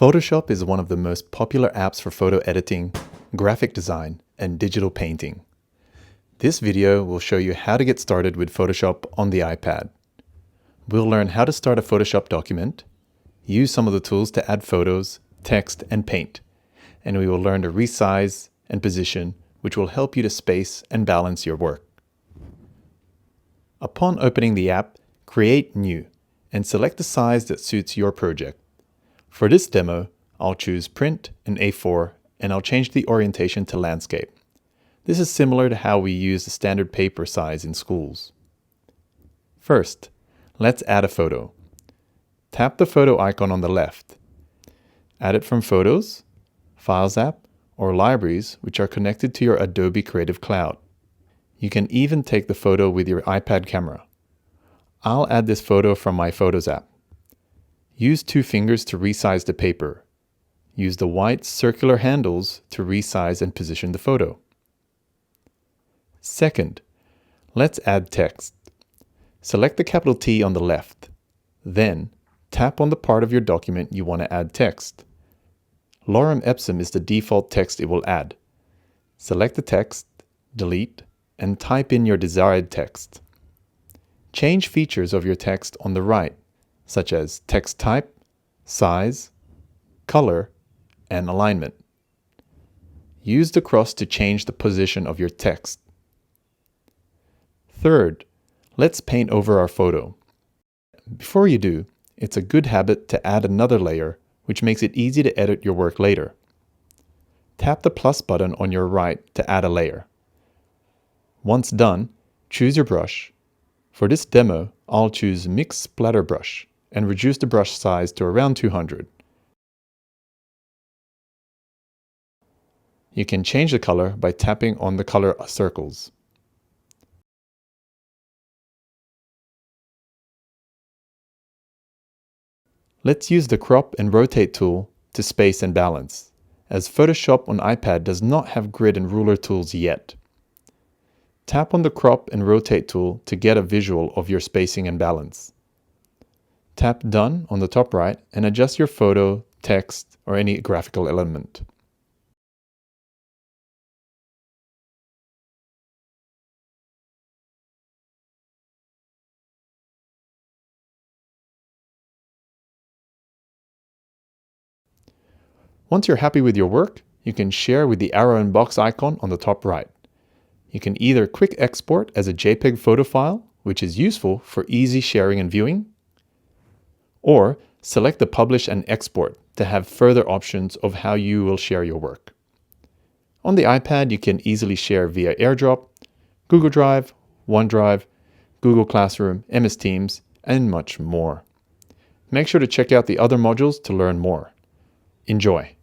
Photoshop is one of the most popular apps for photo editing, graphic design, and digital painting. This video will show you how to get started with Photoshop on the iPad. We'll learn how to start a Photoshop document, use some of the tools to add photos, text, and paint, and we will learn to resize and position, which will help you to space and balance your work. Upon opening the app, create New, and select the size that suits your project. For this demo, I'll choose Print and A4, and I'll change the orientation to Landscape. This is similar to how we use the standard paper size in schools. First, let's add a photo. Tap the photo icon on the left. Add it from Photos, Files app, or Libraries, which are connected to your Adobe Creative Cloud. You can even take the photo with your iPad camera. I'll add this photo from my Photos app. Use 2 fingers to resize the paper. Use the white circular handles to resize and position the photo. Second, let's add text. Select the capital T on the left. Then, tap on the part of your document you want to add text. Lorem ipsum is the default text it will add. Select the text, delete, and type in your desired text. Change features of your text on the right, such as text type, size, color, and alignment. Use the cross to change the position of your text. Third, let's paint over our photo. Before you do, it's a good habit to add another layer, which makes it easy to edit your work later. Tap the plus button on your right to add a layer. Once done, choose your brush. For this demo, I'll choose Mix Splatter Brush and reduce the brush size to around 200. You can change the color by tapping on the color circles. Let's use the Crop and Rotate tool to space and balance, as Photoshop on iPad does not have grid and ruler tools yet. Tap on the Crop and Rotate tool to get a visual of your spacing and balance. Tap Done on the top right and adjust your photo, text, or any graphical element. Once you're happy with your work, you can share with the arrow and box icon on the top right. You can either quick export as a JPEG photo file, which is useful for easy sharing and viewing, or select the Publish and Export to have further options of how you will share your work. On the iPad, you can easily share via AirDrop, Google Drive, OneDrive, Google Classroom, MS Teams, and much more. Make sure to check out the other modules to learn more. Enjoy!